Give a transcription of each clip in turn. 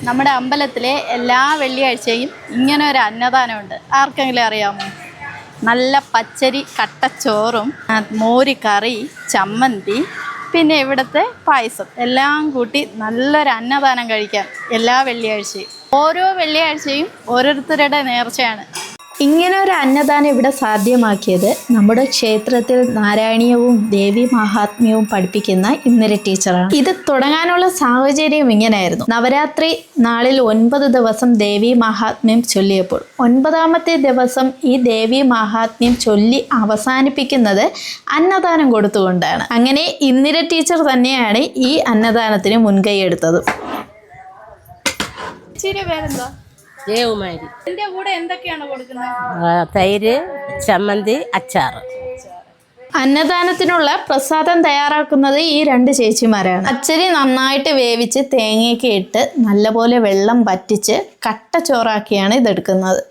നമ്മുടെ അമ്പലത്തിലെ എല്ലാ വെള്ളിയാഴ്ചയും ഇങ്ങനെ ഒരു അന്നദാനമുണ്ട്. ആർക്കെങ്കിലും അറിയാമോ? നല്ല പച്ചരി കട്ടച്ചോറും മോര് കറി, ചമ്മന്തി, പിന്നെ ഇവിടുത്തെ പായസം എല്ലാം കൂട്ടി നല്ലൊരു അന്നദാനം കഴിക്കാം എല്ലാ വെള്ളിയാഴ്ചയും. ഓരോ വെള്ളിയാഴ്ചയും ഓരോരുത്തരുടെ നേർച്ചയാണ്. ഇങ്ങനെ ഒരു അന്നദാനം ഇവിടെ സാധ്യമാക്കിയത് നമ്മുടെ ക്ഷേത്രത്തിൽ നാരായണീയവും ദേവി മഹാത്മ്യവും പഠിപ്പിക്കുന്ന ഇന്ദിര ടീച്ചറാണ്. ഇത് തുടങ്ങാനുള്ള സാഹചര്യം ഇങ്ങനെയായിരുന്നു. നവരാത്രി നാളിൽ 9 ദിവസം ദേവി മഹാത്മ്യം ചൊല്ലിയപ്പോൾ 9ാമത്തെ ദിവസം ഈ ദേവി മഹാത്മ്യം ചൊല്ലി അവസാനിപ്പിക്കുന്നത് അന്നദാനം കൊടുത്തുകൊണ്ടാണ്. അങ്ങനെ ഇന്ദിര ടീച്ചർ തന്നെയാണ് ഈ അന്നദാനത്തിന് മുൻകൈ എടുത്തത്. പേരെന്താ? ദേവുമാരി. ഇതിന്റെ കൂടെ എന്തൊക്കെയാണ് കൊടുക്കുന്നത്? തൈര്, ചമ്മന്തി, അച്ചാറ്. അന്നദാനത്തിനുള്ള പ്രസാദം തയ്യാറാക്കുന്നത് ഈ 2 ചേച്ചിമാരാണ്. പച്ചരി നന്നായിട്ട് വേവിച്ച് തേങ്ങയൊക്കെ ഇട്ട് നല്ലപോലെ വെള്ളം വറ്റിച്ച് കട്ട ചോറാക്കിയാണ് ഇതെടുക്കുന്നത്.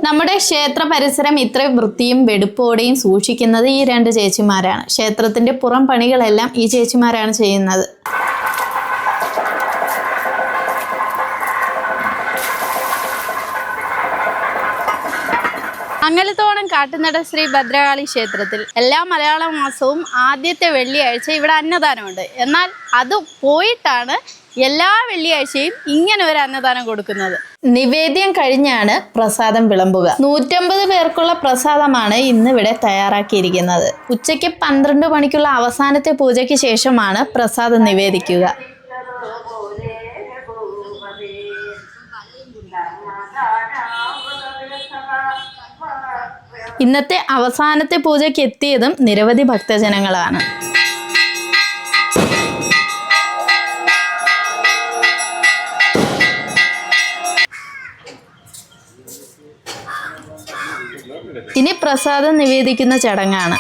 നമ്മുടെ ക്ഷേത്ര പരിസരം ഇത്രയും വൃത്തിയും വെടുപ്പോടെയും സൂക്ഷിക്കുന്നത് ഈ 2 ചേച്ചിമാരാണ്. ക്ഷേത്രത്തിന്റെ പുറം പണികളെല്ലാം ഈ ചേച്ചിമാരാണ് ചെയ്യുന്നത്. മംഗലത്തോണം കാട്ടുനട ശ്രീ ഭദ്രകാളി ക്ഷേത്രത്തിൽ എല്ലാ മലയാള മാസവും ആദ്യത്തെ വെള്ളിയാഴ്ച ഇവിടെ അന്നദാനമുണ്ട്. എന്നാൽ അത് പോയിട്ടാണ് എല്ലാ വെള്ളിയാഴ്ചയും ഇങ്ങനെ ഒരു അന്നദാനം കൊടുക്കുന്നത്. നിവേദ്യം കഴിഞ്ഞാണ് പ്രസാദം വിളമ്പുക. 150 പേർക്കുള്ള പ്രസാദമാണ് ഇന്ന് ഇവിടെ തയ്യാറാക്കിയിരിക്കുന്നത്. ഉച്ചയ്ക്ക് 12 മണിക്കുള്ള അവസാനത്തെ പൂജയ്ക്ക് ശേഷമാണ് പ്രസാദം നിവേദിക്കുക. ഇന്നത്തെ അവസാനത്തെ പൂജയ്ക്ക് എത്തിയതും നിരവധി ഭക്തജനങ്ങളാണ്. ഇനി പ്രസാദം നിവേദിക്കുന്ന ചടങ്ങാണ്.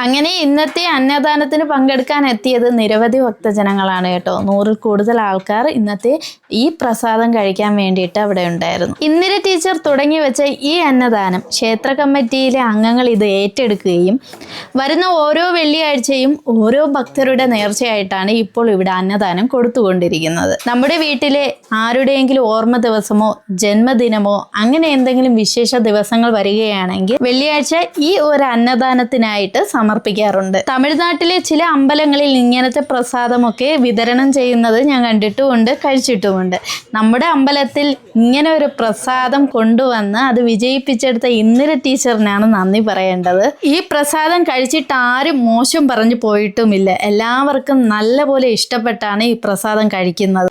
അങ്ങനെ ഇന്നത്തെ അന്നദാനത്തിന് പങ്കെടുക്കാൻ എത്തിയത് നിരവധി ഭക്തജനങ്ങളാണ് കേട്ടോ. 100-ൽ കൂടുതൽ ആൾക്കാർ ഇന്നത്തെ ഈ പ്രസാദം കഴിക്കാൻ വേണ്ടിയിട്ട് അവിടെ ഉണ്ടായിരുന്നു. ഇന്ദിര ടീച്ചർ തുടങ്ങി വെച്ച ഈ അന്നദാനം ക്ഷേത്ര കമ്മിറ്റിയിലെ അംഗങ്ങൾ ഇത് ഏറ്റെടുക്കുകയും വരുന്ന ഓരോ വെള്ളിയാഴ്ചയും ഓരോ ഭക്തരുടെ നേർച്ചയായിട്ടാണ് ഇപ്പോൾ ഇവിടെ അന്നദാനം കൊടുത്തുകൊണ്ടിരിക്കുന്നത്. നമ്മുടെ വീട്ടിലെ ആരുടെയെങ്കിലും ഓർമ്മ ദിവസമോ ജന്മദിനമോ അങ്ങനെ എന്തെങ്കിലും വിശേഷ ദിവസങ്ങൾ വരികയാണെങ്കിൽ വെള്ളിയാഴ്ച ഈ ഒരു അന്നദാനത്തിനായിട്ട് സമർപ്പിക്കാറുണ്ട്. തമിഴ്നാട്ടിലെ ചില അമ്പലങ്ങളിൽ ഇങ്ങനത്തെ പ്രസാദമൊക്കെ വിതരണം ചെയ്യുന്നത് ഞാൻ കണ്ടിട്ടുമുണ്ട്, കഴിച്ചിട്ടുമുണ്ട്. നമ്മുടെ അമ്പലത്തിൽ ഇങ്ങനെ ഒരു പ്രസാദം കൊണ്ടുവന്ന് അത് വിജയിപ്പിച്ചെടുത്ത ഇന്ദിര ടീച്ചറിനാണ് നന്ദി പറയേണ്ടത്. ഈ പ്രസാദം കഴിച്ചിട്ട് ആരും മോശം പറഞ്ഞു പോയിട്ടുമില്ല. എല്ലാവർക്കും നല്ലപോലെ ഇഷ്ടപ്പെട്ടാണ് ഈ പ്രസാദം കഴിക്കുന്നത്.